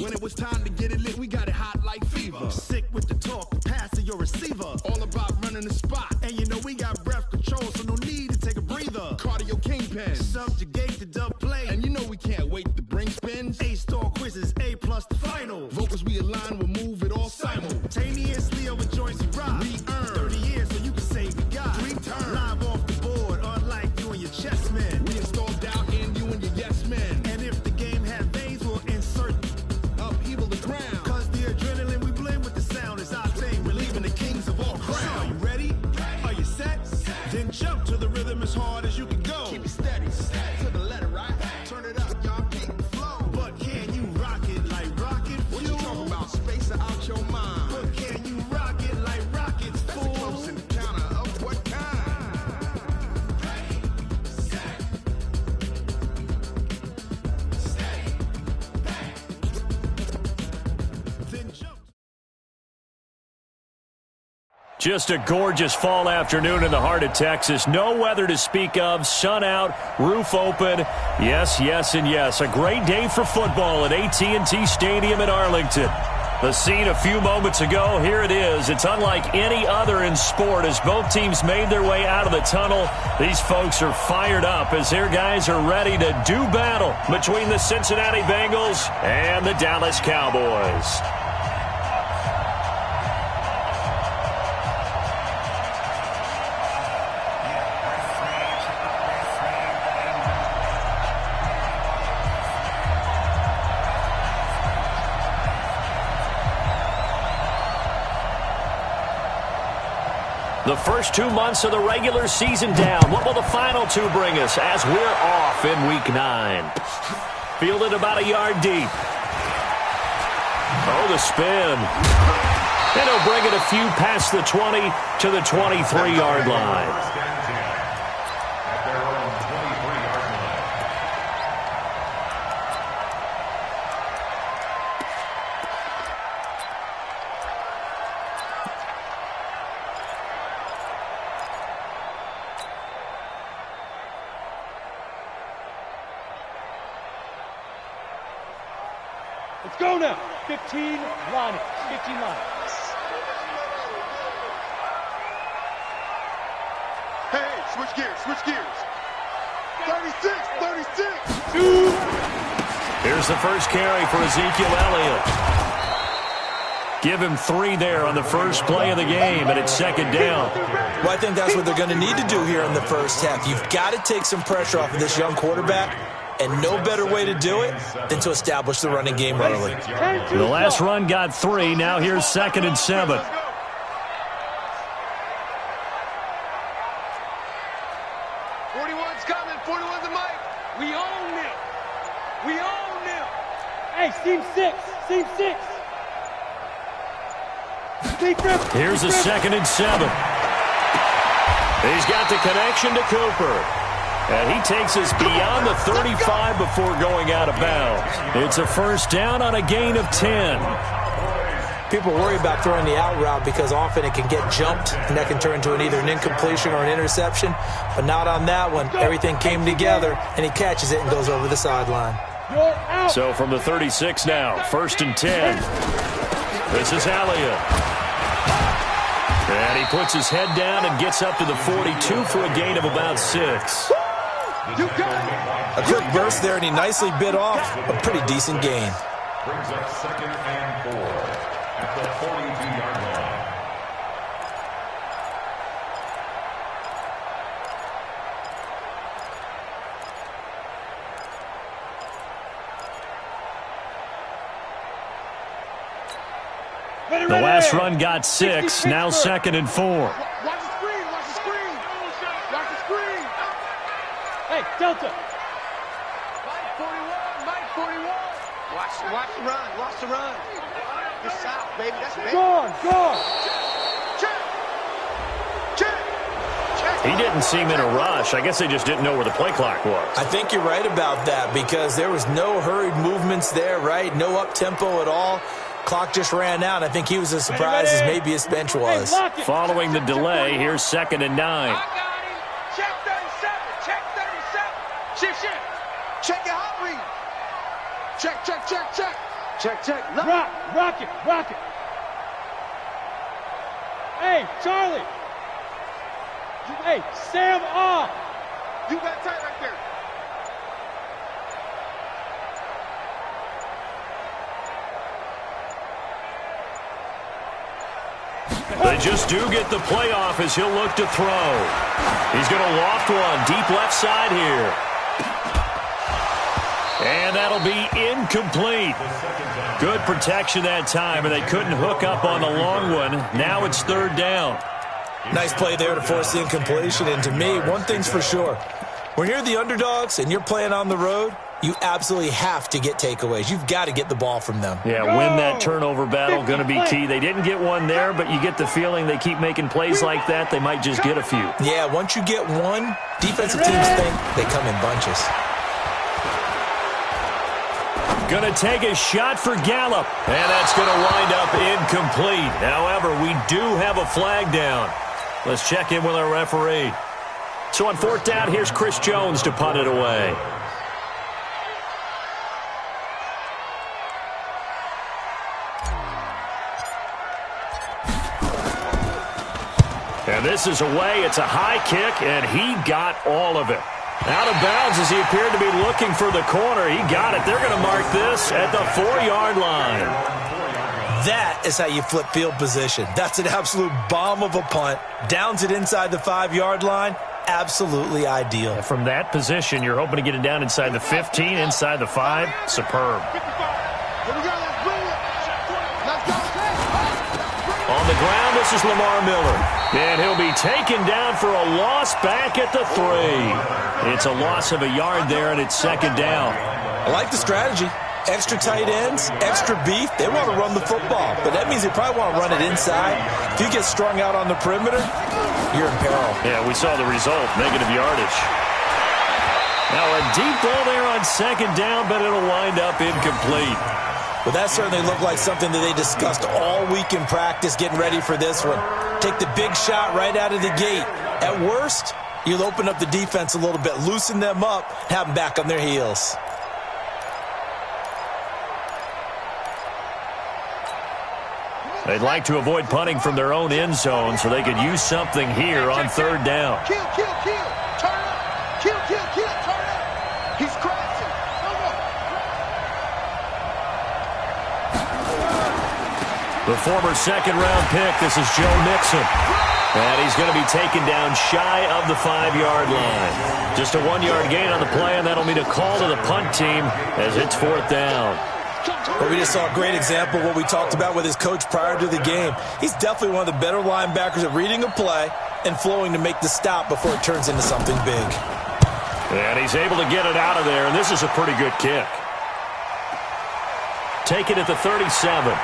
When it was time to get it lit, we got it hot like fever. Sick with the talk, the pass to your receiver. All about running the spot. And you know we got breath control, so no need to take a breather. Cardio kingpin, subjugate the dub play. And you know we can't wait to bring spins. A-star quizzes, A+ the final. Vocals we align, we'll move it all simultaneously over joints we rock. We earn 30 years so you can say we got 3 turns. Live off the board, unlike you and your chess men. We installed doubt in you and your yes men. And if the game had veins, we'll insert upheaval the ground. Cause the adrenaline we blend with the sound is our thing. We're leaving the kings of all crowns. So are you ready? Are you set? Then jump to the rhythm as hard as you can go. Keep it steady. To the letter, right? Turn it up, y'all keep the flow. But can you rock it like rocket fuel? What you talking about? Space out your mind. But can you rock it like rockets, fool? That's a close encounter of what kind? Ready, set, stay, back. Then jump. Just a gorgeous fall afternoon in the heart of Texas. No weather to speak of. Sun out, roof open. Yes, yes, and yes. A great day for football at AT&T Stadium in Arlington. The scene a few moments ago, here it is. It's unlike any other in sport as both teams made their way out of the tunnel. These folks are fired up as their guys are ready to do battle between the Cincinnati Bengals and the Dallas Cowboys. The first 2 months of the regular season down. What will the final 2 bring us as we're off in Week 9? Fielded about a yard deep. Oh, the spin. And he'll bring it a few past the 20 to the 23-yard line. Let's go now. 15 line. 15 line. Hey, switch gears, switch gears. 36, 36. 2. Here's the first carry for Ezekiel Elliott. Give him 3 there on the first play of the game, and it's second down. Well, I think that's what they're going to need to do here in the first half. You've got to take some pressure off of this young quarterback, and no better way to do it than to establish the running game early. The last run got 3. Now here's 2nd and 7. 41's coming. 41's the mic. We own it. We own it. Hey, seam 6. Seam 6. Here's a 2nd and 7. He's got the connection to Cooper. And he takes us beyond the 35 before going out of bounds. It's a first down on a gain of 10. People worry about throwing the out route because often it can get jumped, and that can turn into either an incompletion or an interception. But not on that one. Everything came together, and he catches it and goes over the sideline. So from the 36 now, 1st and 10. This is Elliott. And he puts his head down and gets up to the 42 for a gain of about 6. A quick burst there, and he nicely bit off a pretty decent gain. Brings up 2nd and 4 at the 42-yard line. The last run got 6. Now 2nd and 4. Watch the screen, watch the screen. Watch the screen. Hey, Delta. Mike 41, Mike 41. Watch the run, watch the run. Good south, baby, that's baby. Gone. Check. He didn't seem in a rush. I guess they just didn't know where the play clock was. I think you're right about that because there was no hurried movements there, right? No up-tempo at all. Clock just ran out. I think he was as surprised as maybe his bench was. Following the delay, here's 2nd and 9. I got him. Check 37. Check 37. Shift. Check your hot read. Check. Check, check. Rock it. Hey, Charlie. Hey, Sam off. You got tight right there. They just do get the playoff as he'll look to throw. He's going to loft one deep left side here. And that'll be incomplete. Good protection that time, and they couldn't hook up on the long one. Now it's third down. Nice play there to force the incompletion. And to me, one thing's for sure. When you're the underdogs and you're playing on the road, you absolutely have to get takeaways. You've got to get the ball from them. Yeah, win that turnover battle, going to be key. They didn't get one there, but you get the feeling they keep making plays like that, they might just get a few. Yeah, once you get one, defensive teams think they come in bunches. Going to take a shot for Gallup, and that's going to wind up incomplete. However, we do have a flag down. Let's check in with our referee. So on fourth down, here's Chris Jones to punt it away. And this is away. It's a high kick, and he got all of it. Out of bounds as he appeared to be looking for the corner. He got it. They're going to mark this at the 4-yard line. That is how you flip field position. That's an absolute bomb of a punt. Downs it inside the 5-yard line. Absolutely ideal. And from that position, you're hoping to get it down inside the 15, inside the 5. Superb. On the ground, this is Lamar Miller. And he'll be taken down for a loss back at the 3. It's a loss of a yard there, and it's second down. I like the strategy. Extra tight ends, extra beef. They want to run the football, but that means they probably want to run it inside. If you get strung out on the perimeter, you're in peril. Yeah, we saw the result, negative yardage. Now a deep ball there on second down, but it'll wind up incomplete. Well, that certainly looked like something that they discussed all week in practice, getting ready for this one. Take the big shot right out of the gate. At worst, you'll open up the defense a little bit, loosen them up, have them back on their heels. They'd like to avoid punting from their own end zone so they could use something here on third down. Kill. Turn up. Kill. Turn up. He's crashing. The former second-round pick, this is Joe Mixon. And he's going to be taken down shy of the 5-yard line. Just a 1-yard gain on the play, and that'll mean a call to the punt team as it's fourth down. Well, we just saw a great example of what we talked about with his coach prior to the game. He's definitely one of the better linebackers at reading a play and flowing to make the stop before it turns into something big. And he's able to get it out of there, and this is a pretty good kick. Take it at the 37.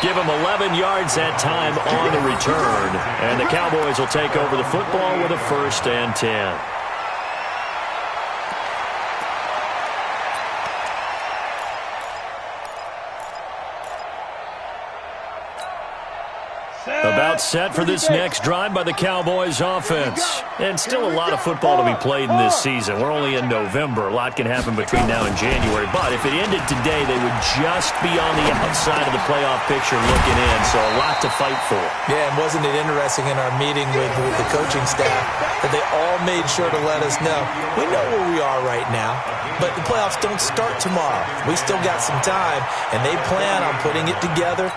Give him 11 yards that time on the return. And the Cowboys will take over the football with a 1st and 10. About set for this next drive by the Cowboys offense. And still a lot of football to be played in this season. We're only in November. A lot can happen between now and January. But if it ended today, they would just be on the outside of the playoff picture looking in. So a lot to fight for. Yeah, and wasn't it interesting in our meeting with the coaching staff that they all made sure to let us know, we know where we are right now, but the playoffs don't start tomorrow. We still got some time, and they plan on putting it together,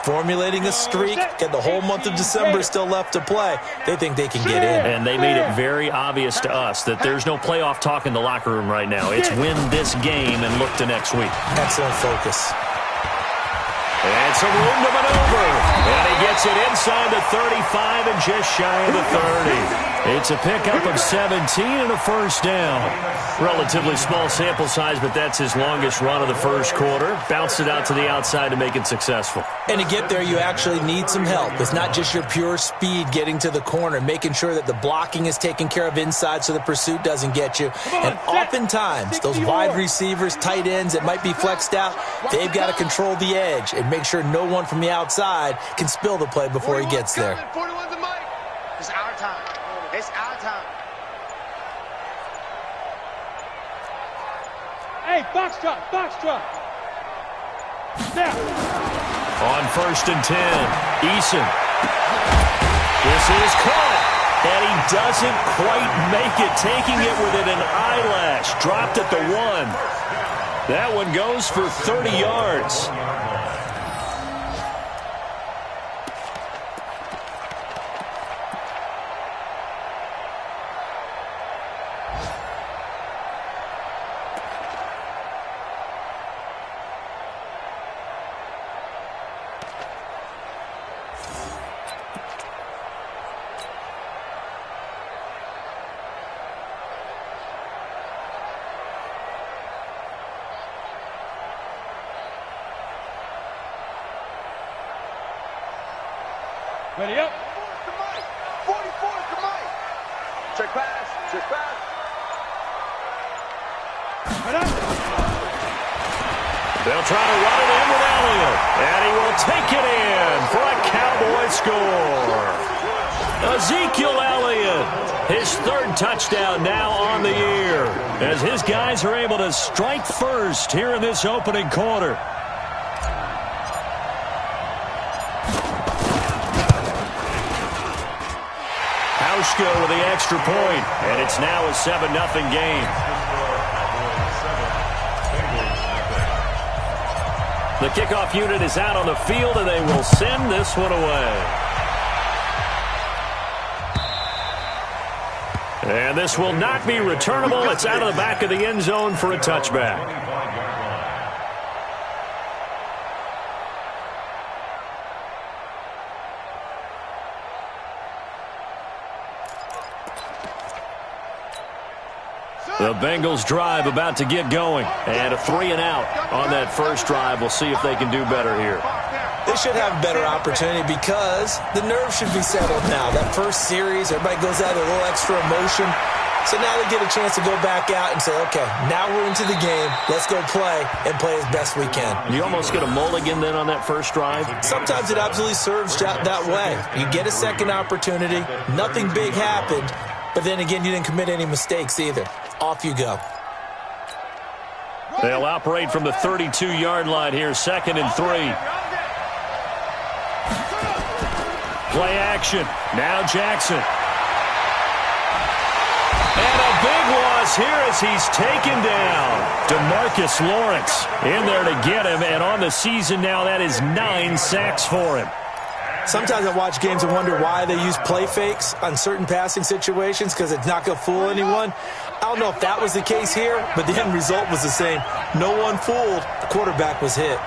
formulating a streak, and the whole month of December is still left to play. They think they can get in. And they made it very obvious to us that there's no playoff talk in the locker room right now. It's win this game and look to next week. Excellent focus. And some room to maneuver. And he gets it inside the 35 and just shy of the 30. It's a pickup of 17 and a 1st down. Relatively small sample size, but that's his longest run of the first quarter. Bounced it out to the outside to make it successful. And to get there, you actually need some help. It's not just your pure speed getting to the corner, making sure that the blocking is taken care of inside so the pursuit doesn't get you. And oftentimes, those wide receivers, tight ends that might be flexed out, they've got to control the edge and make sure no one from the outside can spill the play before he gets there. 41's the mic. It's our time. It's our time. Hey, box truck. On 1st and 10, Eason. This is caught, and he doesn't quite make it, taking it within an eyelash. Dropped at the 1. That one goes for 30 yards. Ready up. 44 to Mike. Check pass. Check pass. Right up. They'll try to run it in with Elliott, and he will take it in for a Cowboy score. Ezekiel Elliott, his 3rd touchdown now on the year, as his guys are able to strike first here in this opening quarter. Hauschka with the extra point, and it's now a 7-0 game. The kickoff unit is out on the field, and they will send this one away. And this will not be returnable. It's out of the back of the end zone for a touchback. The Bengals drive about to get going. And a 3-and-out on that first drive. We'll see if they can do better here. They should have a better opportunity because the nerves should be settled now. That first series, everybody goes out with a little extra emotion. So now they get a chance to go back out and say, okay, now we're into the game. Let's go play and play as best we can. You almost get a mulligan then on that first drive? Sometimes it absolutely serves that way. You get a second opportunity. Nothing big happened. But then again, you didn't commit any mistakes either. Off you go. They'll operate from the 32-yard line here, 2nd and 3. Play action. Now Jackson. And a big loss here as he's taken down. DeMarcus Lawrence in there to get him. And on the season now, that is 9 sacks for him. Sometimes I watch games and wonder why they use play fakes on certain passing situations because it's not going to fool anyone. I don't know if that was the case here, but the end result was the same. No one fooled. The quarterback was hit.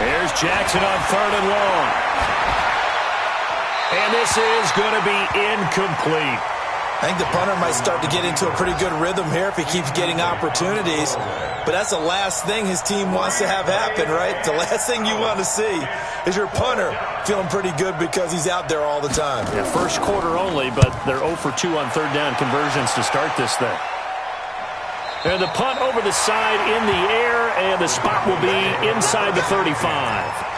Here's Jackson on 3rd and long. And this is going to be incomplete. I think the punter might start to get into a pretty good rhythm here if he keeps getting opportunities. But that's the last thing his team wants to have happen, right? The last thing you want to see is your punter feeling pretty good because he's out there all the time. Yeah, first quarter only, but they're 0 for 2 on 3rd down conversions to start this thing. And the punt over the side in the air, and the spot will be inside the 35.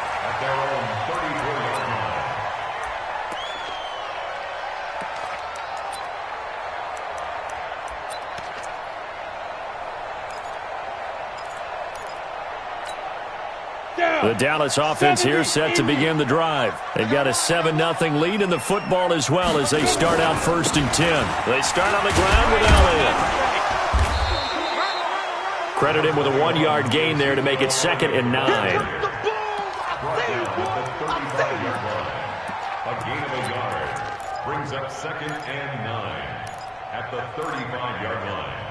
The Dallas offense here set to begin the drive. They've got a 7-0 lead in the football as well as they start out 1st and 10. They start on the ground with Elliott. Credit him with a 1-yard gain there to make it 2nd and 9. A gain of a yard brings up 2nd and 9 at the 35-yard line.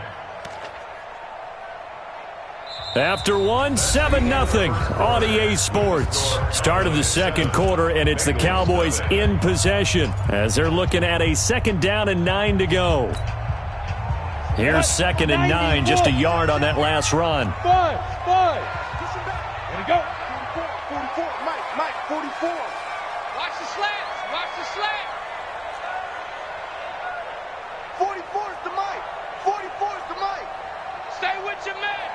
After 7-0 on EA Sports. Start of the second quarter, and it's the Cowboys in possession as they're looking at a 2nd down and 9 to go. Here's 2nd and 9, just a yard on that last run. 5. There we go. 44. Mike, 44. Watch the slats. Watch the slat. 44 is the Mike. 44 is the Mike. Stay with your man.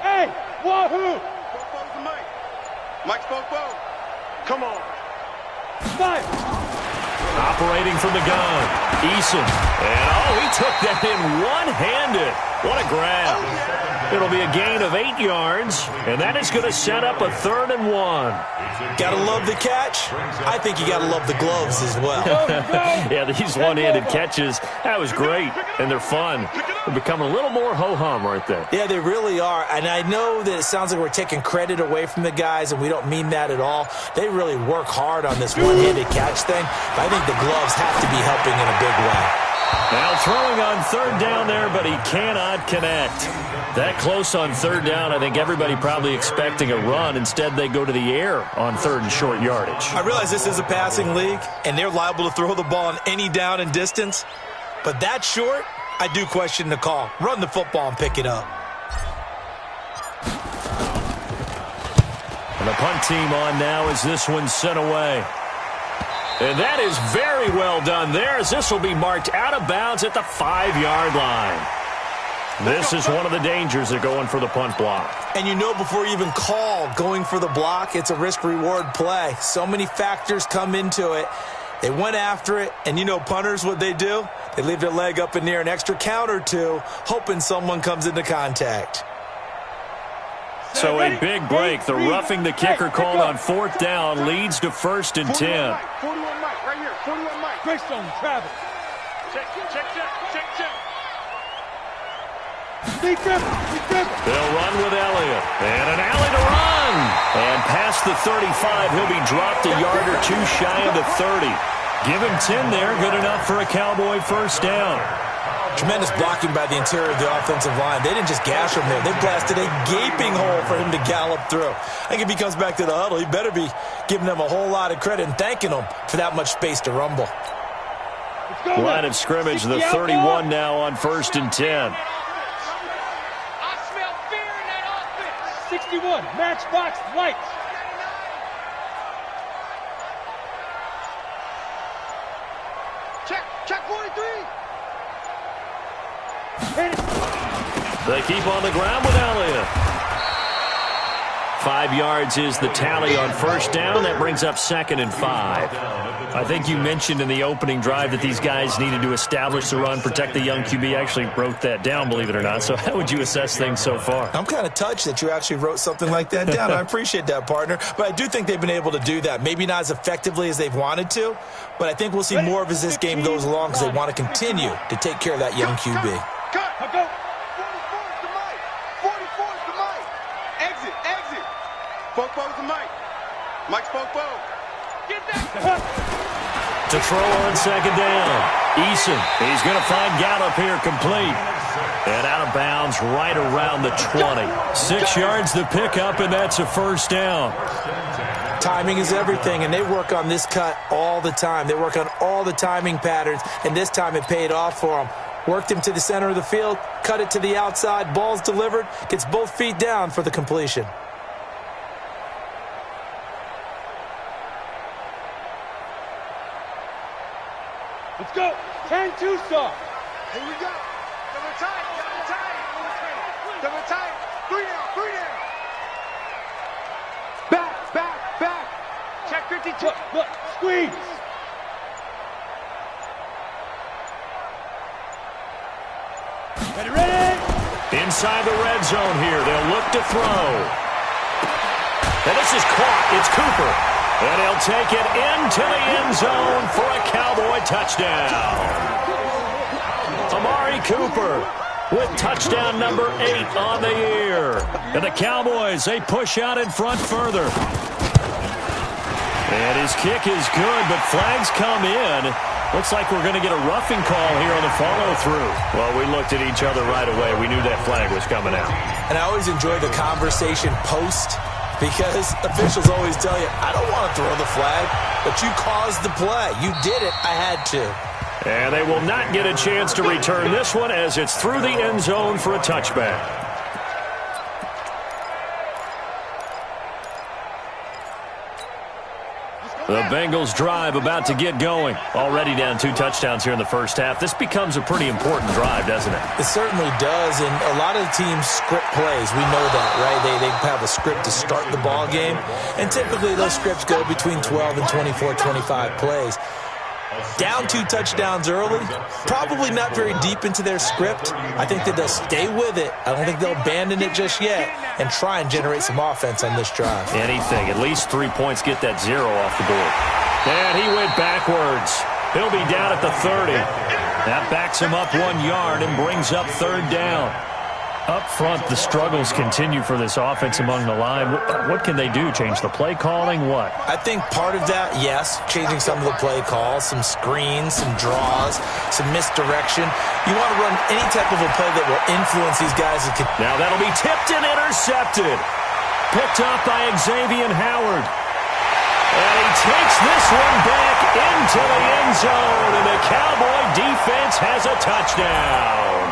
Hey, wahoo! Fofo's the Mike. Mike's Fofo. Come on. 5. Operating from the gun, Eason. And, he took that in one-handed. What a grab. It'll be a gain of 8 yards, and that is going to set up a 3rd and 1. Gotta love the catch. I think you gotta love the gloves as well. Yeah, these one-handed catches, that was great, and they're fun. They're becoming a little more ho-hum right there. Yeah, they really are, and I know that it sounds like we're taking credit away from the guys, and we don't mean that at all. They really work hard on this one-handed catch thing, but I think the gloves have to be helping in a big way. Now throwing on 3rd down there, but he cannot connect. That close on 3rd down, I think everybody probably expecting a run. Instead, they go to the air on 3rd and short yardage. I realize this is a passing league, and they're liable to throw the ball on any down and distance. But that short, I do question the call. Run the football and pick it up. And the punt team on now as this one's sent away. And that is very well done there, as this will be marked out of bounds at the 5-yard line. This is one of the dangers of going for the punt block. And you know before you even call going for the block, it's a risk-reward play. So many factors come into it. They went after it, and you know punters, what they do? They leave their leg up in the air an extra count or two, hoping someone comes into contact. So a big break. The roughing the kicker called on 4th down leads to 1st and 10. 41 Mike, right here. 41 Mike. Great zone, Travis. Check. They'll run with Elliott. And an alley to run. And past the 35, he'll be dropped a yard or two shy of the 30. Give him 10 there. Good enough for a Cowboy 1st down. Tremendous blocking by the interior of the offensive line. They didn't just gash him there. They blasted a gaping hole for him to gallop through. I think if he comes back to the huddle, he better be giving them a whole lot of credit and thanking them for that much space to rumble. Line of scrimmage, the 31 now on 1st and 10. I smell fear in that offense. 61, matchbox lights. Check 43. They keep on the ground with Elliott. 5 yards is the tally on 1st down. That brings up 2nd and 5. I think you mentioned in the opening drive that these guys needed to establish the run, protect the young QB. I actually wrote that down, believe it or not. So how would you assess things so far? I'm kind of touched that you actually wrote something like that down. I appreciate that, partner. But I do think they've been able to do that. Maybe not as effectively as they've wanted to, but I think we'll see more of as this game goes along because they want to continue to take care of that young QB. Cut. Go. 44's the Mike. 44's the Mike. Exit. Fofo's the Mike. Mike's Fofo. Get that. To throw on 2nd down. Eason, he's going to find Gallup here complete. And out of bounds right around the 20. 6 yards the pickup, and that's a 1st down. Timing is everything, and they work on this cut all the time. They work on all the timing patterns, and this time it paid off for them. Worked him to the center of the field, cut it to the outside, ball's delivered, gets both feet down for the completion. Let's go. 10-2 stop. Here we go. Double tight. Double tight. 3 down. Back. Check 52. Look. Squeeze. Ready. Inside the red zone here. They'll look to throw. And this is caught. It's Cooper. And he'll take it into the end zone for a Cowboy touchdown. Amari Cooper with touchdown number 8 on the year. And the Cowboys, they push out in front further. And his kick is good, but flags come in. Looks like we're going to get a roughing call here on the follow-through. Well, we looked at each other right away. We knew that flag was coming out. And I always enjoy the conversation post because officials always tell you, I don't want to throw the flag, but you caused the play. You did it. I had to. And they will not get a chance to return this one as it's through the end zone for a touchback. The Bengals drive about to get going. Already down 2 touchdowns here in the first half. This becomes a pretty important drive, doesn't it? It certainly does, and a lot of the teams script plays. We know that, right? They have a script to start the ball game, and typically those scripts go between 12 and 24, 25 plays. Down 2 touchdowns early, probably not very deep into their script. I think that they'll stay with it. I don't think they'll abandon it just yet and try and generate some offense on this drive. Anything. At least 3 points, get that 0 off the board. And he went backwards. He'll be down at the 30. That backs him up 1 yard and brings up 3rd down. Up front, the struggles continue for this offense among the line. What can they do? Change the play calling? What? I think part of that, yes, changing some of the play calls, some screens, some draws, some misdirection. You want to run any type of a play that will influence these guys. Now that'll be tipped and intercepted. Picked up by Xavier Howard. And he takes this one back into the end zone, and the Cowboy defense has a touchdown.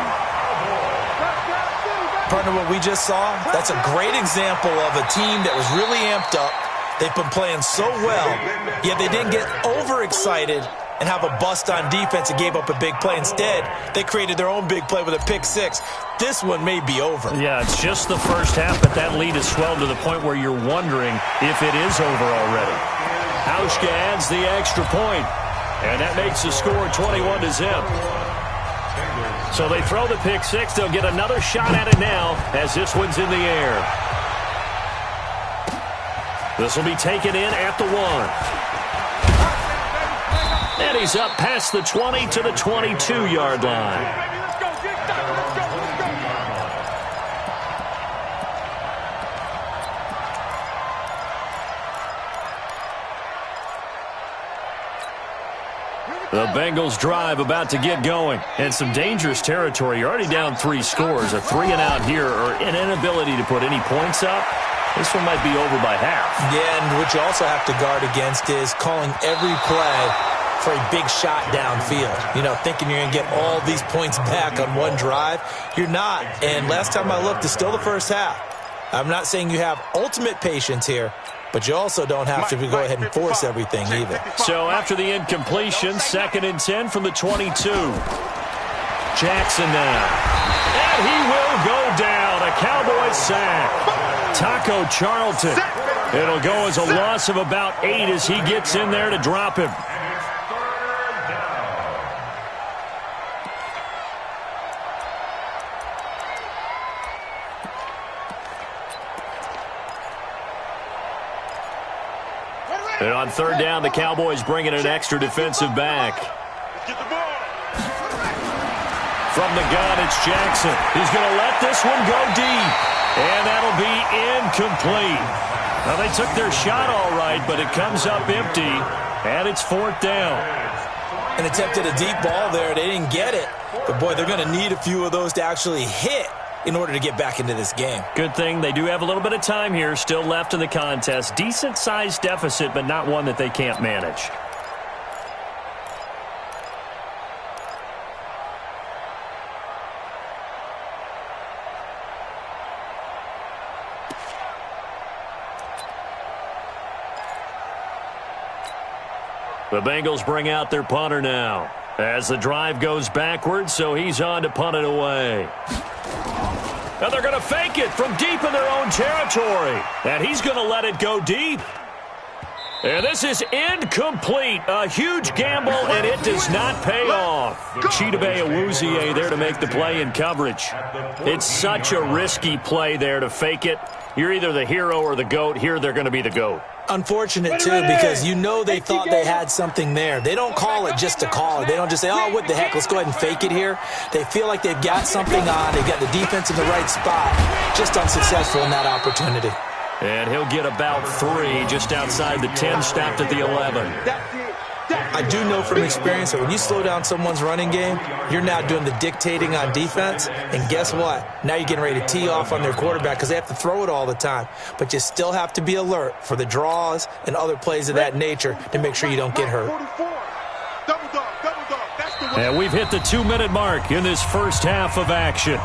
Partner, what we just saw, that's a great example of a team that was really amped up. They've been playing so well, yet they didn't get overexcited and have a bust on defense and gave up a big play. Instead, they created their own big play with a pick-6. This one may be over. Yeah, it's just the first half, but that lead has swelled to the point where you're wondering if it is over already. Hauschka adds the extra point, and that makes the score 21-0. So they throw the pick-6. They'll get another shot at it now as this one's in the air. This will be taken in at the 1. And he's up past the 20 to the 22-yard line. The Bengals drive about to get going. And some dangerous territory. You're already down 3 scores. A 3-and-out here or an inability to put any points up. This one might be over by half. Yeah, and what you also have to guard against is calling every play for a big shot downfield. You know, thinking you're going to get all these points back on one drive. You're not. And last time I looked, it's still the first half. I'm not saying you have ultimate patience here, but you also don't have to go ahead and force everything either. So after the incompletion, 2nd and 10 from the 22. Jackson now. And he will go down. A Cowboys sack. Taco Charlton. It'll go as a loss of about 8 as he gets in there to drop him. And on 3rd down, the Cowboys bring in an extra defensive back. From the gun, it's Jackson. He's going to let this one go deep. And that'll be incomplete. Now, they took their shot all right, but it comes up empty. And it's 4th down. And attempted a deep ball there. They didn't get it. But, boy, they're going to need a few of those to actually hit in order to get back into this game. Good thing they do have a little bit of time here still left in the contest. Decent-sized deficit, but not one that they can't manage. The Bengals bring out their punter now as the drive goes backwards, so he's on to punt it away. And they're going to fake it from deep in their own territory. And he's going to let it go deep. And this is incomplete. A huge gamble, and it does not pay off. Chidobe Awuzie there to make the play in coverage. It's such a risky play there to fake it. You're either the hero or the GOAT. Here they're going to be the GOAT. Unfortunate, too, because you know they thought they had something there. They don't call it just to call it. They don't just say, oh, what the heck, let's go ahead and fake it here. They feel like they've got something on. They've got the defense in the right spot. Just unsuccessful in that opportunity. And he'll get about 3 just outside the 10, stopped at the 11. I do know from experience that when you slow down someone's running game, you're now doing the dictating on defense. And guess what? Now you're getting ready to tee off on their quarterback because they have to throw it all the time. But you still have to be alert for the draws and other plays of that nature to make sure you don't get hurt. And we've hit the 2-minute mark in this first half of action.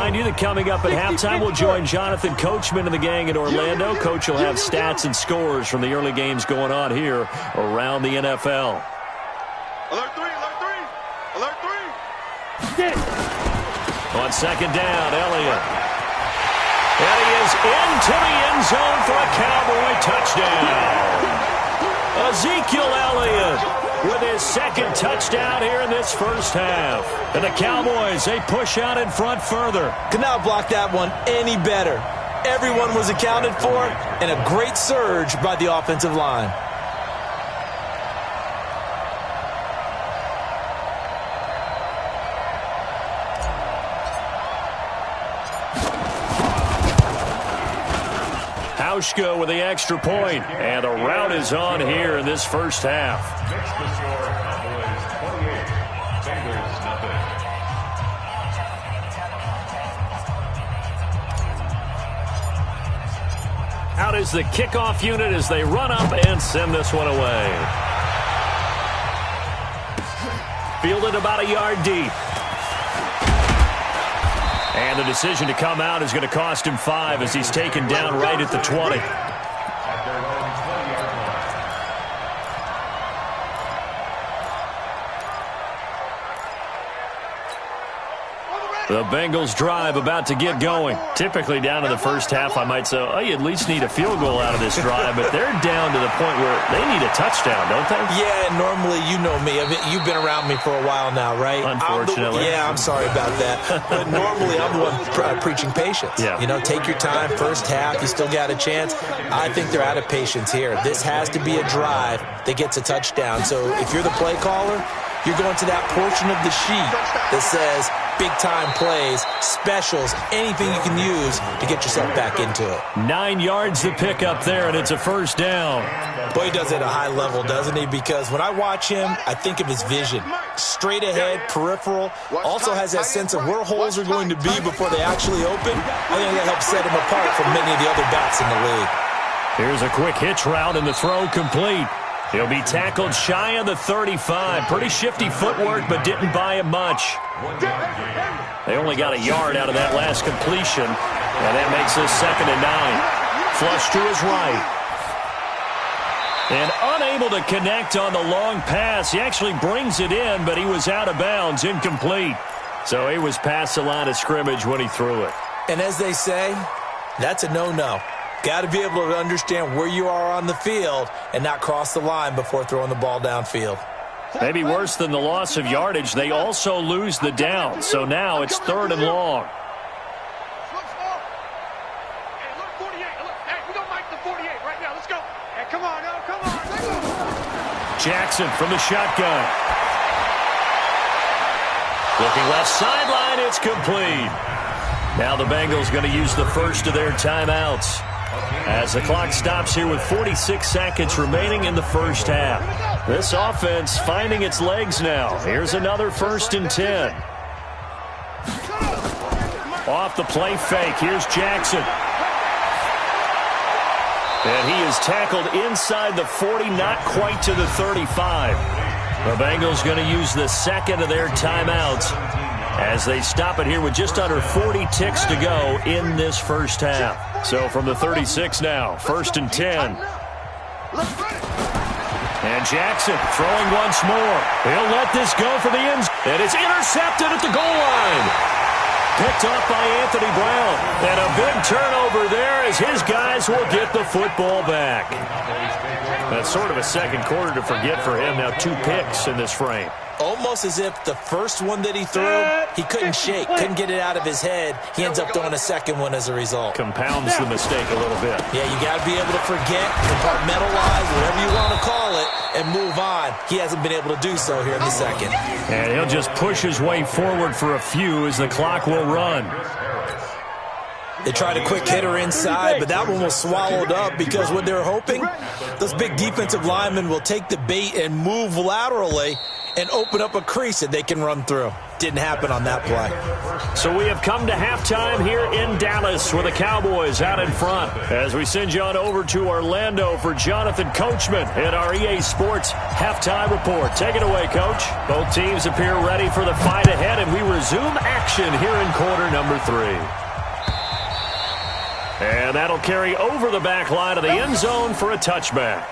remind you that coming up at halftime, we'll join Jonathan Coachman and the gang in Orlando. Coach will have stats and scores from the early games going on here around the NFL. Alert 3, alert 3, alert 3. On second down, Elliott. And he is into the end zone for a Cowboy touchdown. Ezekiel Elliott with his second touchdown here in this first half. And the Cowboys, they push out in front further. Could not block that one any better. Everyone was accounted for, and a great surge by the offensive line. Hauschka with the extra point, and the rout is on here in this first half. Next to score, Cowboys 28, Bengals nothing. Out is the kickoff unit as they run up and send this one away. Fielded about a yard deep. And the decision to come out is going to cost him 5 as he's taken down right at the 20. At their own 20-yard line. The Bengals drive about to get going. Typically down to the first half, I might say, oh, you at least need a field goal out of this drive, but they're down to the point where they need a touchdown, don't they? Yeah, normally, you know me. You've been around me for a while now, right? Unfortunately. I'm sorry about that. But normally, I'm the one preaching patience. Yeah. You know, take your time. First half, you still got a chance. I think they're out of patience here. This has to be a drive that gets a touchdown. So if you're the play caller, you're going to that portion of the sheet that says big-time plays, specials, anything you can use to get yourself back into it. 9 yards to pick up there, and it's a first down. Boy, he does it at a high level, doesn't he? Because when I watch him, I think of his vision. Straight ahead, peripheral. Also has that sense of where holes are going to be before they actually open. I think that helps set him apart from many of the other backs in the league. Here's a quick hitch route, and the throw complete. He'll be tackled shy of the 35. Pretty shifty footwork, but didn't buy him much. They only got a yard out of that last completion, and that makes this 2nd and 9. Flush to his right. And unable to connect on the long pass. He actually brings it in, but he was out of bounds, incomplete. So he was past the line of scrimmage when he threw it. And as they say, that's a no-no. Got to be able to understand where you are on the field and not cross the line before throwing the ball downfield. Maybe worse than the loss of yardage, they also lose the down. So now it's 3rd and long. Hey, look, 48. Look, hey, we don't like the 48 right now. Let's go. Hey, come on now, come on. Let's go. Jackson from the shotgun. Looking left sideline, it's complete. Now the Bengals going to use the first of their timeouts as the clock stops here with 46 seconds remaining in the first half. This offense finding its legs now. Here's another 1st and 10. Off the play fake. Here's Jackson. And he is tackled inside the 40, not quite to the 35. The Bengals going to use the second of their timeouts as they stop it here with just under 40 ticks to go in this first half. So from the 36 now, 1st and 10. And Jackson throwing once more. He'll let this go for the end. And it's intercepted at the goal line. Picked off by Anthony Brown. And a big turnover there as his guys will get the football back. That's sort of a second quarter to forget for him. Now 2 picks in this frame. Almost as if the first one that he threw, he couldn't shake, couldn't get it out of his head. He ends up throwing a second one as a result. Compounds the mistake a little bit. Yeah, you got to be able to forget, compartmentalize, whatever you want to call it, and move on. He hasn't been able to do so here in the second. And he'll just push his way forward for a few as the clock will run. They tried a quick hitter inside, but that one was swallowed up because what they're hoping, those big defensive linemen will take the bait and move laterally and open up a crease that they can run through. Didn't happen on that play. So we have come to halftime here in Dallas with the Cowboys out in front as we send you on over to Orlando for Jonathan Coachman in our EA Sports halftime report. Take it away, Coach. Both teams appear ready for the fight ahead, and we resume action here in quarter number 3. And that'll carry over the back line of the end zone for a touchback.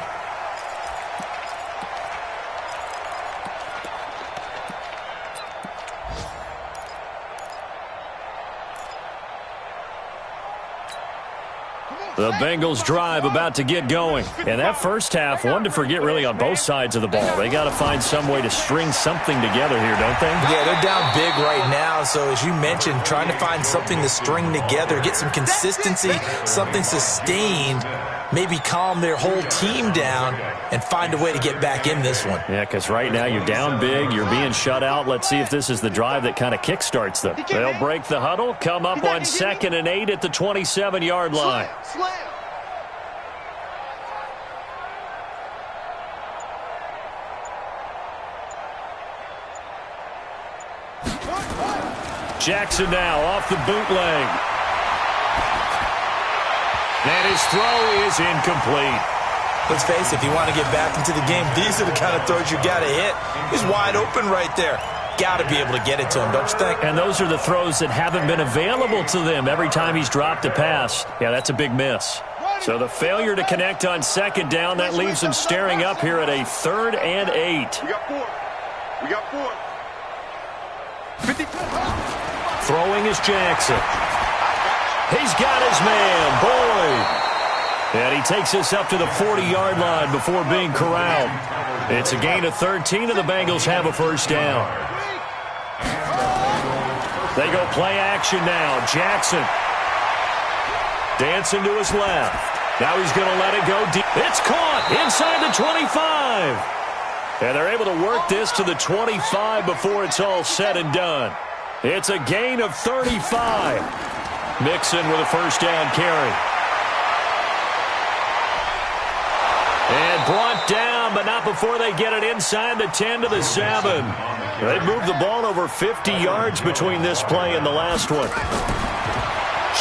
The Bengals drive about to get going. And that first half, one to forget really on both sides of the ball. They got to find some way to string something together here, don't they? Yeah, they're down big right now. So as you mentioned, trying to find something to string together, get some consistency, something sustained, maybe calm their whole team down and find a way to get back in this one. Yeah, because right now you're down big, you're being shut out. Let's see if this is the drive that kind of kickstarts them. They'll break the huddle, come up on 2nd and 8 at the 27-yard line. Jackson now off the bootleg. And his throw is incomplete. Let's face it, if you want to get back into the game, these are the kind of throws you got to hit. He's wide open right there. Got to be able to get it to him, don't you think? And those are the throws that haven't been available to them every time he's dropped a pass. Yeah, that's a big miss. So the failure to connect on 2nd down, that leaves him staring up here at a 3rd and 8. We got 4. 50. Throwing is Jackson. He's got his man, Boyd. And he takes us up to the 40-yard line before being corralled. It's a gain of 13, and the Bengals have a first down. They go play action now. Jackson dancing to his left. Now he's going to let it go deep. It's caught inside the 25. And they're able to work this to the 25 before it's all said and done. It's a gain of 35. Mixon with a first down carry. And brought down, but not before they get it inside the 10 to the 7. They moved the ball over 50 yards between this play and the last one.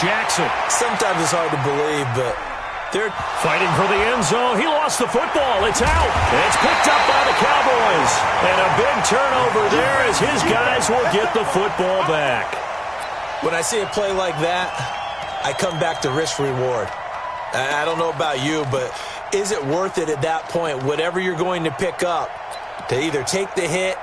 Jackson. Sometimes it's hard to believe, but they're fighting for the end zone. He lost the football. It's out. It's picked up by the Cowboys. And a big turnover there as his guys will get the football back. When I see a play like that, I come back to risk-reward. I don't know about you, but is it worth it at that point, whatever you're going to pick up, to either take the hit,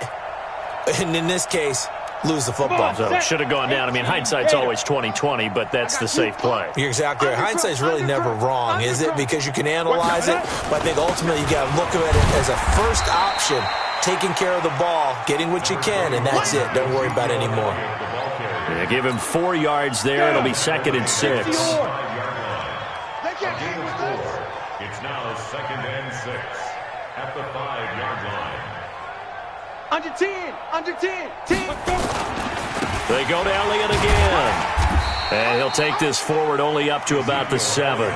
and in this case, lose the football? So it should have gone down. I mean, hindsight's always 20/20, but that's the safe play. You're exactly right. Hindsight's really never wrong, is it? Because you can analyze it, but I think ultimately you got to look at it as a first option, taking care of the ball, getting what you can, and that's it. Don't worry about it anymore. Yeah, give him 4 yards there. It'll be 2nd and 6. It's now 2nd and 6 at the 5-yard line. Under 10, under 10, 10. They go to Elliott again. And he'll take this forward only up to about the 7.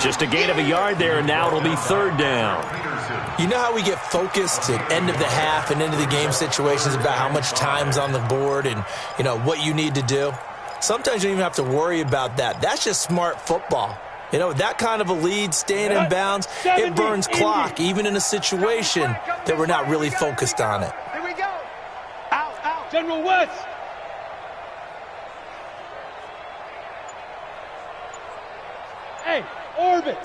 Just a gain of a yard there, and now it'll be 3rd down. You know how we get focused at end of the half and into the game situations about how much time's on the board and, you know, what you need to do? Sometimes you don't even have to worry about that. That's just smart football. You know, that kind of a lead, staying in bounds, it burns clock, even in a situation that we're not really focused on it. Here we go. Out, out. General West. Hey, orbit.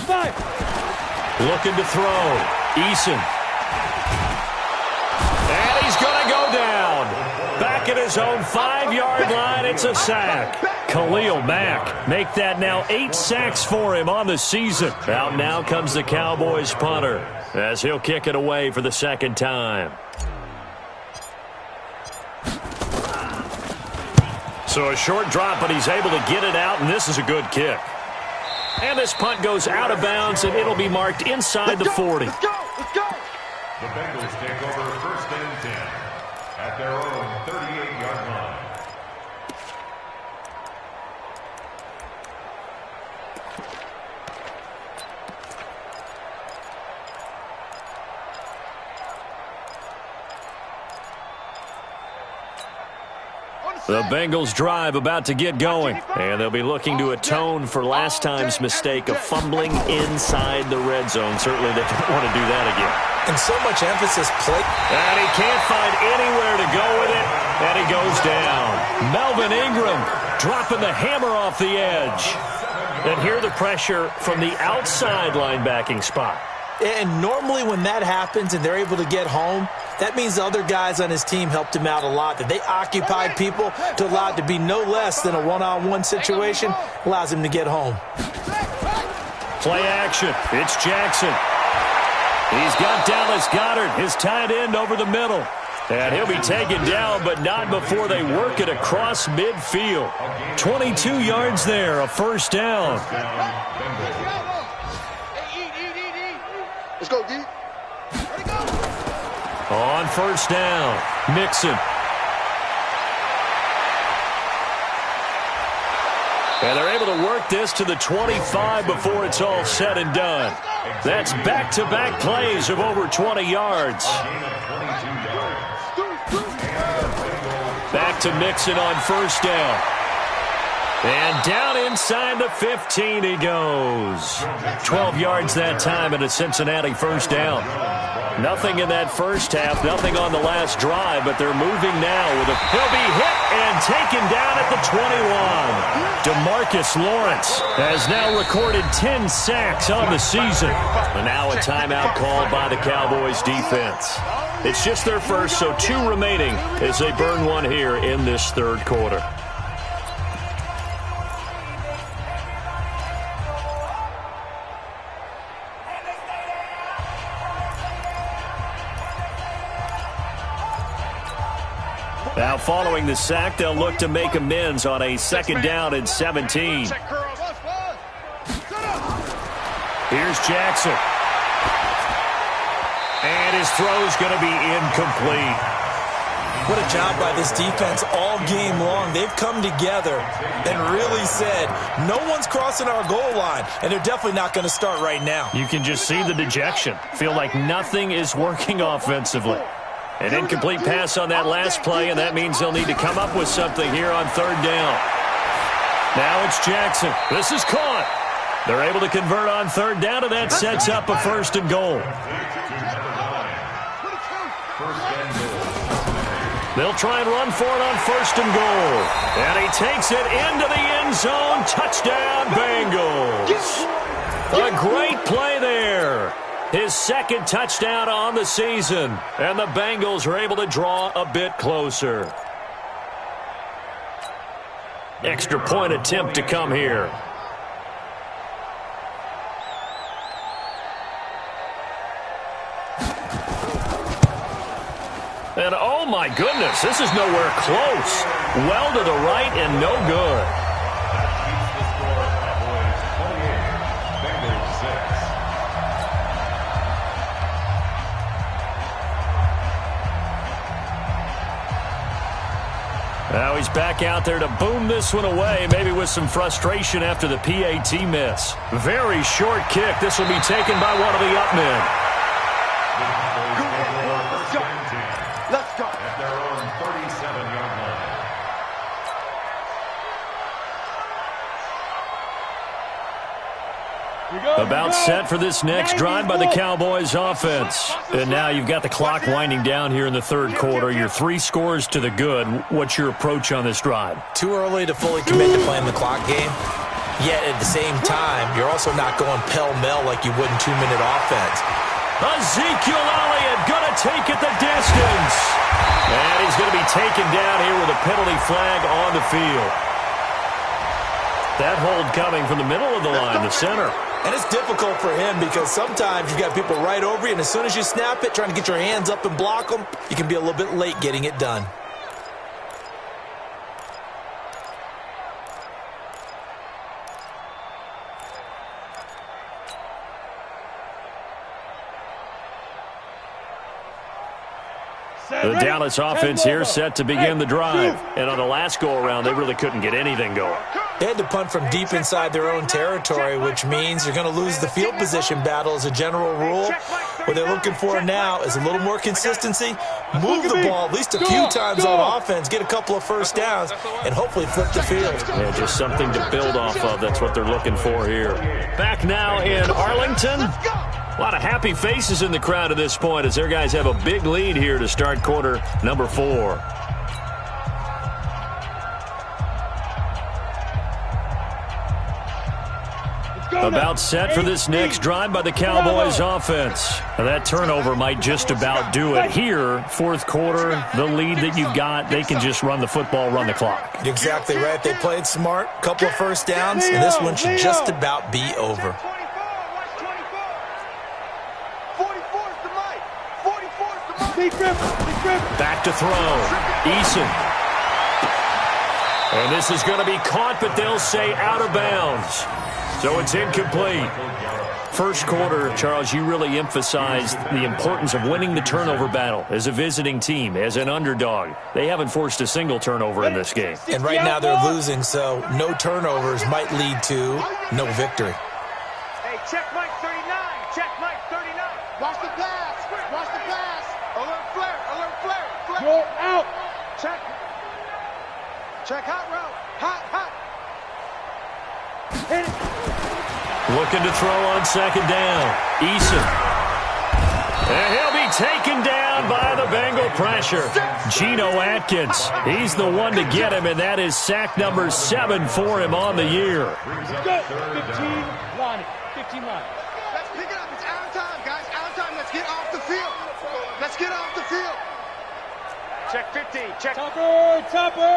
Five. Looking to throw. Eason. And he's going to go down. Back at his own 5-yard line, it's a sack. Khalil Mack make that now 8 sacks for him on the season. Out now comes the Cowboys punter as he'll kick it away for the 2nd time. So a short drop, but he's able to get it out, and this is a good kick. And this punt goes out of bounds, and it'll be marked inside the 40. Let's go, let's go. The Bengals take over 1st and 10 at their own 38-yard line. The Bengals drive about to get going, and they'll be looking to atone for last time's mistake of fumbling inside the red zone. Certainly they don't want to do that again. And so much emphasis played. And he can't find anywhere to go with it, and he goes down. Melvin Ingram dropping the hammer off the edge. And here the pressure from the outside linebacking spot. And normally when that happens and they're able to get home, that means the other guys on his team helped him out a lot. That they occupied people to allow it to be no less than a one-on-one situation, allows him to get home. Play action. It's Jackson. He's got Dallas Goedert, his tight end, over the middle. And he'll be taken down, but not before they work it across midfield. 22 yards there, a first down. Let's go, D. On first down, Mixon. And they're able to work this to the 25 before it's all said and done. That's back-to-back plays of over 20 yards. Back to Mixon on first down. And down inside the 15 he goes. 12 yards that time and a Cincinnati first down. Nothing in that first half, nothing on the last drive, but they're moving now. He'll be hit and taken down at the 21. DeMarcus Lawrence has now recorded 10 sacks on the season. And now a timeout called by the Cowboys defense. It's just their first, so 2 remaining as they burn one here in this third quarter. Now following the sack, they'll look to make amends on a second down and 17. Here's Jackson. And his throw's going to be incomplete. What a job by this defense all game long. They've come together and really said, no one's crossing our goal line, and they're definitely not going to start right now. You can just see the dejection. Feel like nothing is working offensively. An incomplete pass on that last play, and that means they'll need to come up with something here on third down. Now it's Jackson. This is caught. They're able to convert on third down, and that sets up a first and goal. They'll try and run for it on first and goal. And he takes it into the end zone. Touchdown, Bengals. A great play there. His second touchdown on the season. And the Bengals are able to draw a bit closer. Extra point attempt to come here. And oh my goodness, this is nowhere close. Well to the right and no good. Now he's back out there to boom this one away, maybe with some frustration after the PAT miss. Very short kick. This will be taken by one of the up men. Let's go. At their own 37-yard line. About set for this next drive by the Cowboys offense. And now you've got the clock winding down here in the third quarter. You're 3 scores to the good. What's your approach on this drive? Too early to fully commit to playing the clock game. Yet at the same time, you're also not going pell-mell like you would in 2-minute offense. Ezekiel Elliott going to take it the distance. And he's going to be taken down here with a penalty flag on the field. That hold coming from the middle of the line, the center. And it's difficult for him because sometimes you've got people right over you, and as soon as you snap it, trying to get your hands up and block them, you can be a little bit late getting it done. The Dallas offense here set to begin the drive. And on the last go-around, they really couldn't get anything going. They had to punt from deep inside their own territory, which means you're going to lose the field position battle as a general rule. What they're looking for now is a little more consistency, move the ball at least a few times on offense, get a couple of first downs, and hopefully flip the field. Yeah, just something to build off of. That's what they're looking for here. Back now in Arlington. A lot of happy faces in the crowd at this point as their guys have a big lead here to start quarter number 4. About set for this next drive by the Cowboys offense. Now that turnover might just about do it here. Fourth quarter, the lead that you've got, they can just run the football, run the clock. You're exactly right. They played smart, couple of first downs, and this one should just about be over. Back to throw. Eason. And this is going to be caught, but they'll say out of bounds. So it's incomplete. First quarter, Charles, you really emphasized the importance of winning the turnover battle as a visiting team, as an underdog. They haven't forced a single turnover in this game. And right now they're losing, so no turnovers might lead to no victory. Hey, check Mike 39. Check Mike 39. Watch the pass. Watch the pass. Alert flare. Alert flare. Flare. Go out. Check. Check hot route. Hot. Hit it. Looking to throw on second down. Eason. And he'll be taken down by the Bengal pressure. Geno Atkins. He's the one to get him, and that is sack number 7 for him on the year. Go. 15 line. 15 line. Let's pick it up. It's out of time, guys. Out of time. Let's get off the field. Let's get off the field. Check 15. Check. Topper.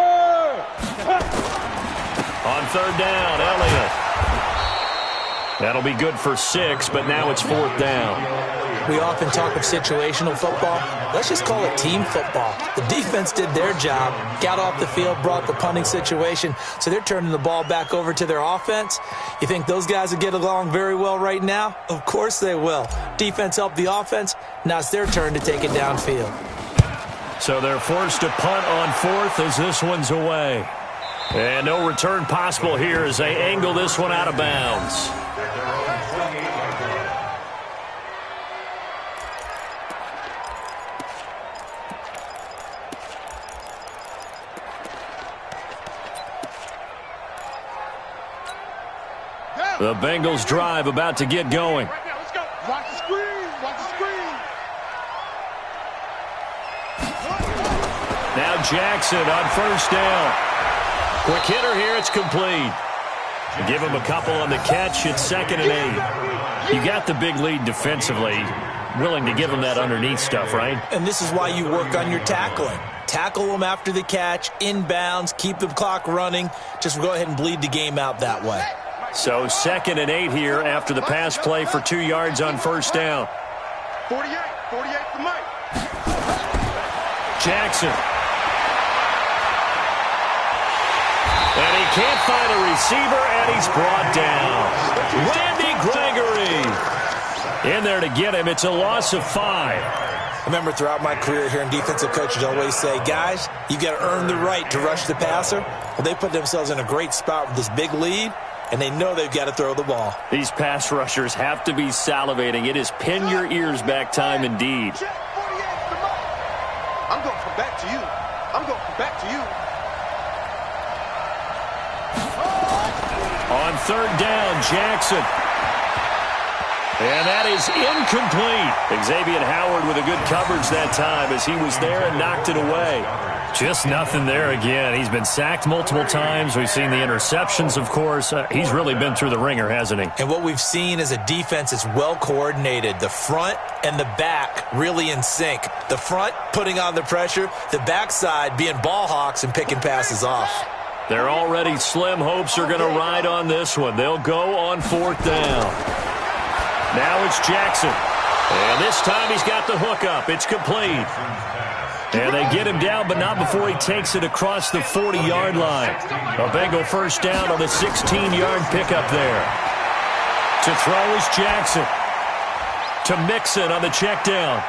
On third down, Elliott. That'll be good for 6, but now it's fourth down. We often talk of situational football. Let's just call it team football. The defense did their job, got off the field, brought the punting situation, so they're turning the ball back over to their offense. You think those guys will get along very well right now? Of course they will. Defense helped the offense. Now it's their turn to take it downfield. So they're forced to punt on fourth as this one's away. And no return possible here as they angle this one out of bounds. The Bengals drive about to get going. Right now, let's go. Watch the screen. Watch the screen. Now Jackson on first down. Quick hitter here. It's complete. Give him a couple on the catch. It's 2nd and 8. You got the big lead defensively. Willing to give them that underneath stuff, right? And this is why you work on your tackling. Tackle them after the catch, inbounds, keep the clock running. Just go ahead and bleed the game out that way. So 2nd and 8 here after the pass play for 2 yards on first down. 48 for Mike. Jackson. And he can't find a receiver, and he's brought down. Randy Gregory in there to get him. It's a loss of 5. I remember throughout my career hearing defensive coaches always say, guys, you got to earn the right to rush the passer. Well, they put themselves in a great spot with this big lead, and they know they've got to throw the ball. These pass rushers have to be salivating. It is pin your ears back time indeed. I'm going to come back to you. I'm going to come back to you. On third down, Jackson. And that is incomplete. Xavier Howard with a good coverage that time as he was there and knocked it away. Just nothing there again. He's been sacked multiple times. We've seen the interceptions, of course. He's really been through the ringer, hasn't he? And what we've seen is a defense that's well coordinated. The front and the back really in sync. The front putting on the pressure. The backside being ball hawks and picking passes off. Their already slim hopes are going to ride on this one. They'll go on fourth down. Now it's Jackson. And this time he's got the hook up. It's complete. And they get him down, but not before he takes it across the 40-yard line. A Bengal first down on the 16-yard pickup there. To throw is Jackson. To Mixon on the check down.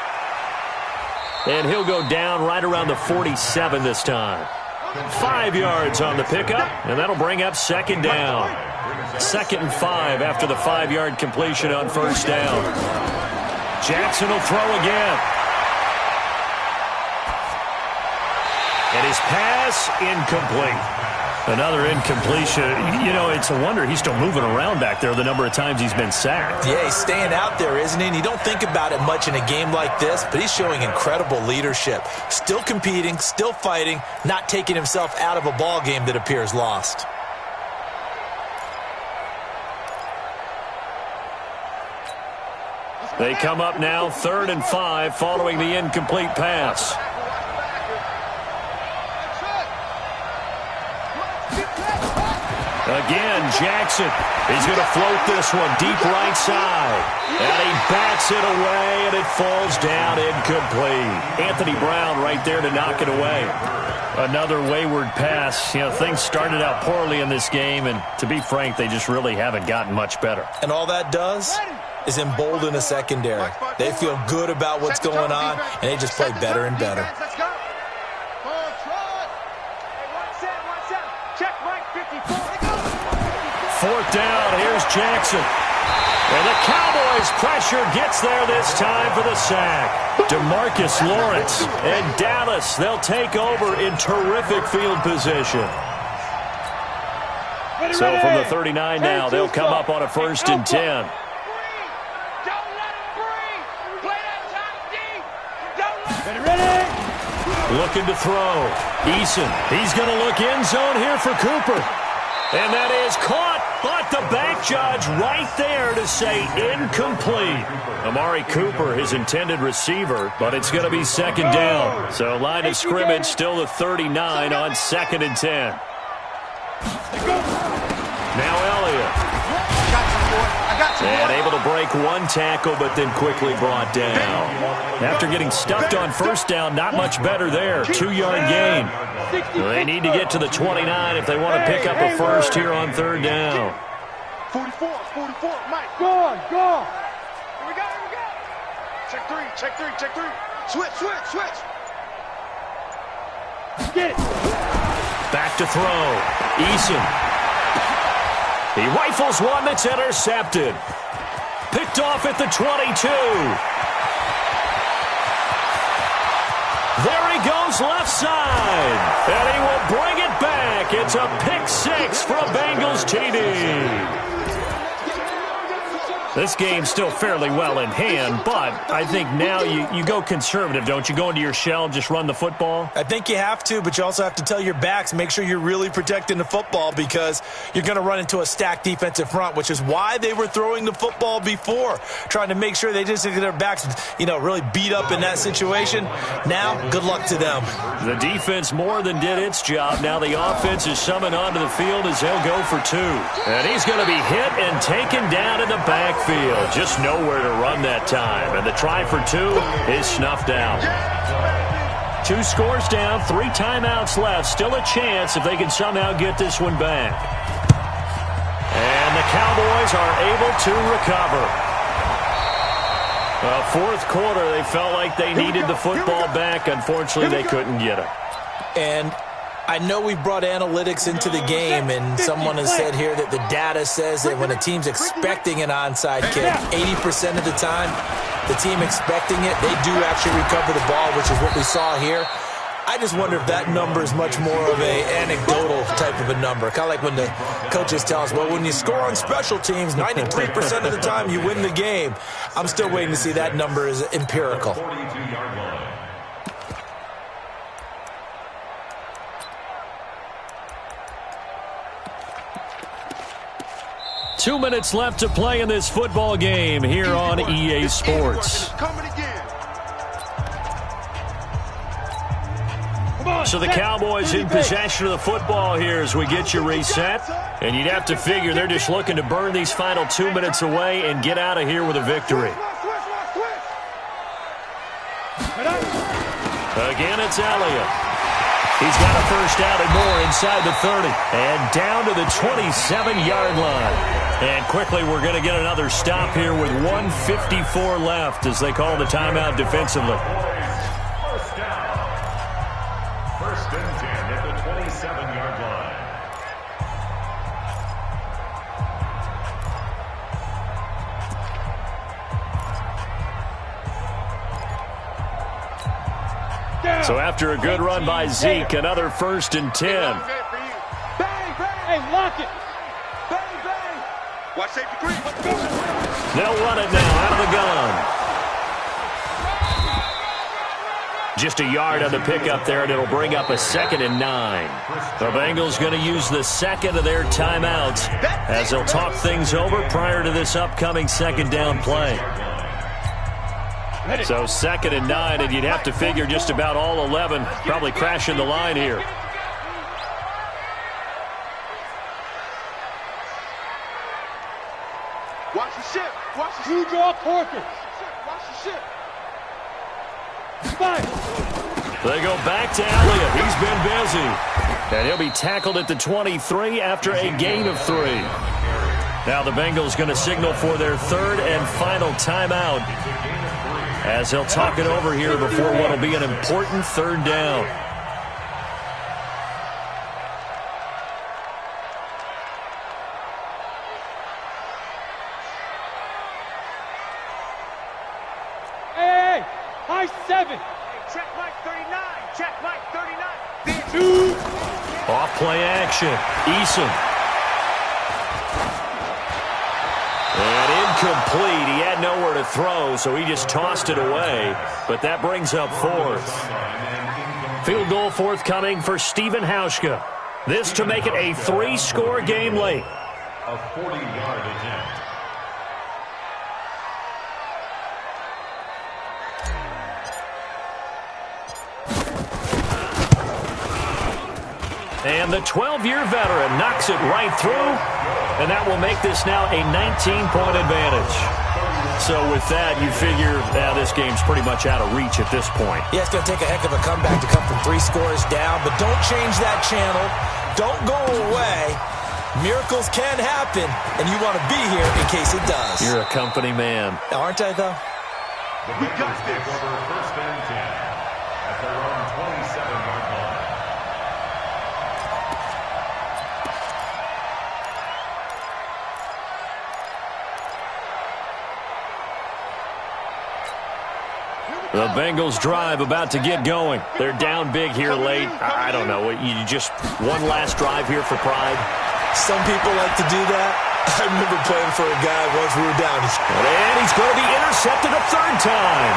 And he'll go down right around the 47 this time. 5 yards on the pickup, and that'll bring up second down. 2nd and 5 after the 5-yard completion on first down. Jackson will throw again. And his pass incomplete. Another incompletion. You know, it's a wonder he's still moving around back there the number of times he's been sacked. Yeah, he's staying out there, isn't he? And you don't think about it much in a game like this, but he's showing incredible leadership. Still competing, still fighting, not taking himself out of a ball game that appears lost. They come up now 3rd and 5 following the incomplete pass. Again, Jackson. He's going to float this one deep right side. And he bats it away, and it falls down incomplete. Anthony Brown right there to knock it away. Another wayward pass. You know, things started out poorly in this game, and to be frank, they just really haven't gotten much better. And all that does is embolden a secondary. They feel good about what's going on, and they just play better and better. Fourth down, here's Jackson. And the Cowboys pressure gets there this time for the sack. DeMarcus Lawrence and Dallas, they'll take over in terrific field position. So from the 39 now, they'll come up on a 1st and 10. Looking to throw. Eason, he's going to look end zone here for Cooper. And that is caught, but the back judge right there to say incomplete. Amari Cooper, his intended receiver, but it's going to be 2nd down. So line of scrimmage still the 39 on 2nd and 10. Now Elliott. And able to break one tackle, but then quickly brought down. After getting stuffed on 1st down, not much better there. 2-yard gain. They need to get to the 29 if they want to pick up a 1st here on 3rd down. 44, Mike. Go on. Here we go. Check three. Switch. Get it. Back to throw. Eason. He rifles one that's intercepted. Picked off at the 22. There he goes left side. And he will bring it back. It's a pick 6 for a Bengals TD. This game's still fairly well in hand, but I think now you go conservative, don't you? Go into your shell, just run the football? I think you have to, but you also have to tell your backs, make sure you're really protecting the football because you're going to run into a stacked defensive front, which is why they were throwing the football before, trying to make sure they just get their backs, really beat up in that situation. Now, good luck to them. The defense more than did its job. Now the offense is summoned onto the field as they'll go for 2. And he's going to be hit and taken down in the backfield. Just nowhere to run that time. And the try for 2 is snuffed out. 2 scores down, 3 timeouts left. Still a chance if they can somehow get this one back. And the Cowboys are able to recover. 4th quarter, they felt like they needed the football back. Unfortunately, they couldn't get it. And I know we brought analytics into the game, and someone has said here that the data says that when a team's expecting an onside kick, 80% of the time, the team expecting it, they do actually recover the ball, which is what we saw here. I just wonder if that number is much more of an anecdotal type of a number. Kind of like when the coaches tell us, well, when you score on special teams, 93% of the time you win the game. I'm still waiting to see that number is empirical. 42-yard line. 2 minutes left to play in this football game here on EA Sports. So the Cowboys in possession of the football here as we get you reset. And you'd have to figure they're just looking to burn these final 2 minutes away and get out of here with a victory. Again, it's Elliott. He's got a 1st down and more inside the 30. And down to the 27-yard line. And quickly, we're going to get another stop here with 1:54 left as they call the timeout defensively. 1st down. 1st and 10 at the 27-yard line. So after a good run by Zeke, another 1st and 10. Bang, bang. Hey, lock it. Bang, bang. Watch safety creep. They'll run it now out of the gun. Just a yard on the pickup there, and it'll bring up a 2nd and 9. The Bengals going to use the second of their timeouts as they'll talk things over prior to this upcoming 2nd down play. So 2nd and 9, and you'd have to figure just about all 11 probably crashing the line here. Watch the ship. Watch the ship. You draw quarters. Watch the ship. Five. They go back to Elliott. He's been busy. And he'll be tackled at the 23 after a gain of 3. Now the Bengals going to signal for their 3rd and final timeout as they'll talk it over here before what will be an important 3rd down. Hey, high 7. Check Mike 39. Check Mike 39. 2. Off play action. Eason. And incomplete. He had nowhere to throw, so he just tossed it away. But that brings up 4th. Field goal forthcoming for Stephen Hauschka. This to make it a 3-score game late. A 40-yard attempt. And the 12-year veteran knocks it right through, and that will make this now a 19-point advantage. So with that, you figure this game's pretty much out of reach at this point. Yeah, it's going to take a heck of a comeback to come from 3 scores down, but don't change that channel. Don't go away. Miracles can happen, and you want to be here in case it does. You're a company man. Aren't I, though? The Bengals take over 1st and 10 at their own 27-yard line. The Bengals drive about to get going. They're down big here late. I don't know. You just one last drive here for pride. Some people like to do that. I remember playing for a guy once we were down. And he's going to be intercepted a 3rd time.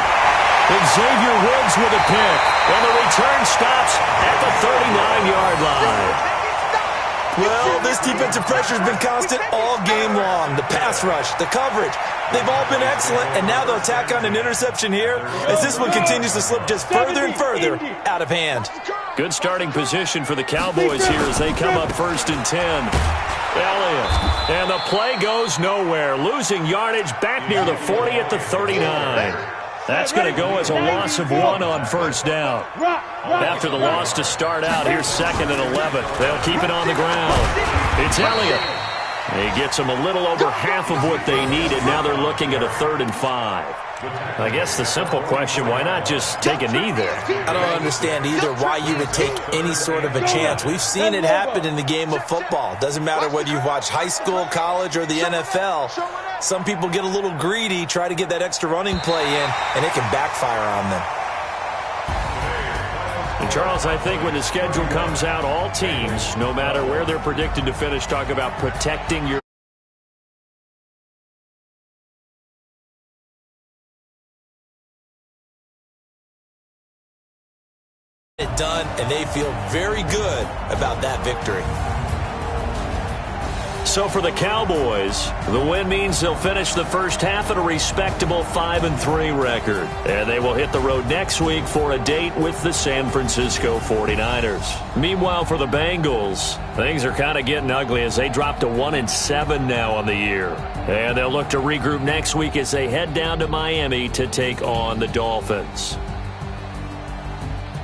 Xavier Woods with a pick. And the return stops at the 39-yard line. Well, this defensive pressure has been constant all game long. The pass rush, the coverage, they've all been excellent, and now they'll tack on an interception here as this one continues to slip just further and further out of hand. Good starting position for the Cowboys here as they come up 1st and 10. Elliott, and the play goes nowhere, losing yardage back near the 40 at the 39. That's going to go as a loss of 1 on 1st down. After the loss to start out, here's 2nd and 11. They'll keep it on the ground. It's Elliott. He gets them a little over half of what they needed. Now they're looking at a 3rd and 5. I guess the simple question, why not just take a knee there? I don't understand either why you would take any sort of a chance. We've seen it happen in the game of football. Doesn't matter whether you've watched high school, college, or the NFL. Some people get a little greedy, try to get that extra running play in, and it can backfire on them. And Charles, I think when the schedule comes out, all teams, no matter where they're predicted to finish, talk about protecting your it done, and they feel very good about that victory. So for the Cowboys, the win means they'll finish the first half at a respectable 5-3 record. And they will hit the road next week for a date with the San Francisco 49ers. Meanwhile, for the Bengals, things are kind of getting ugly as they drop to 1-7 now on the year. And they'll look to regroup next week as they head down to Miami to take on the Dolphins.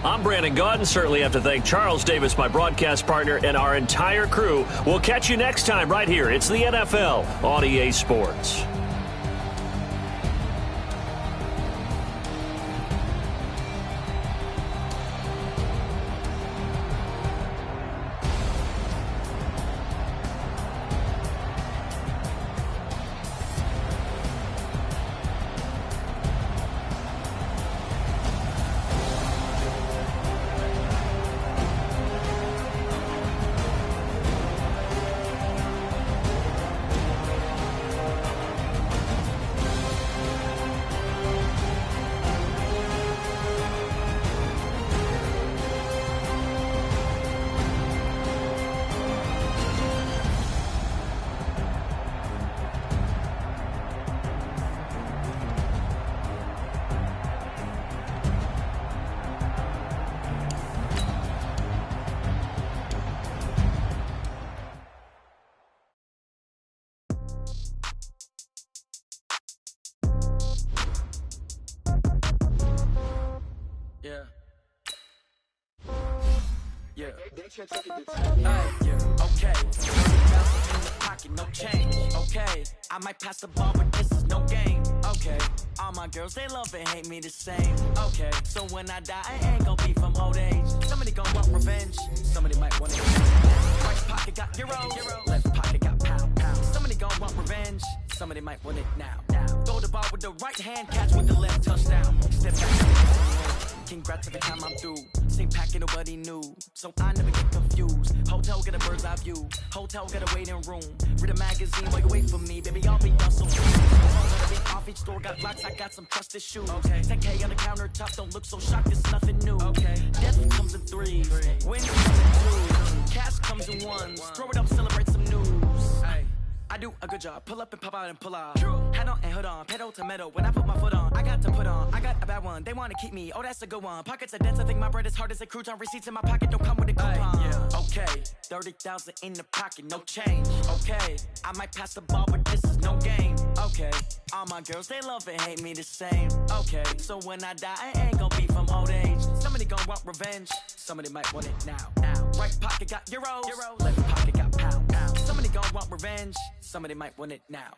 I'm Brandon Gaudin. Certainly have to thank Charles Davis, my broadcast partner, and our entire crew. We'll catch you next time right here. It's the NFL on EA Sports. Okay. 30,000 in the pocket, no change. Okay. I might pass the ball, but this is no game. Okay. All my girls, they love and hate me the same. Okay. So when I die, I ain't gon' be from old age. Somebody gon' want revenge. Somebody might want it. Right pocket got euro. Left pocket got pound. Somebody gon' want revenge. Somebody might want it now. Throw the ball with the right hand, catch with the left, touchdown. Step back. Congrats every time I'm through. Same packet, nobody knew. So I never get confused. Hotel get a bird's eye view. Hotel get a waiting room. Read a magazine while you wait for me. Baby, I'll be done so soon. Off each store got locks, I got some trusted shoes. Okay. 10K on the countertop, don't look so shocked, it's nothing new. Okay. Death comes in threes. Win comes in twos. Cash comes in ones. Throw it up, celebrate some news. Hey. I do a good job. Pull up and pop out and pull out. Head on and hood on. Pedal to metal. When I put my foot on, I got to put on. I got a bad one. They want to keep me. Oh, that's a good one. Pockets are dense. I think my bread is hard as a crouton. Receipts in my pocket don't come with a coupon. Yeah. Okay. 30,000 in the pocket. No change. Okay. I might pass the ball, but this is no game. Okay. All my girls, they love and hate me the same. Okay. So when I die, I ain't gonna be from old age. Somebody gon' want revenge. Somebody might want it now. Right pocket got euros. Left pocket got pound. Somebody gon' want revenge. Somebody might want it now.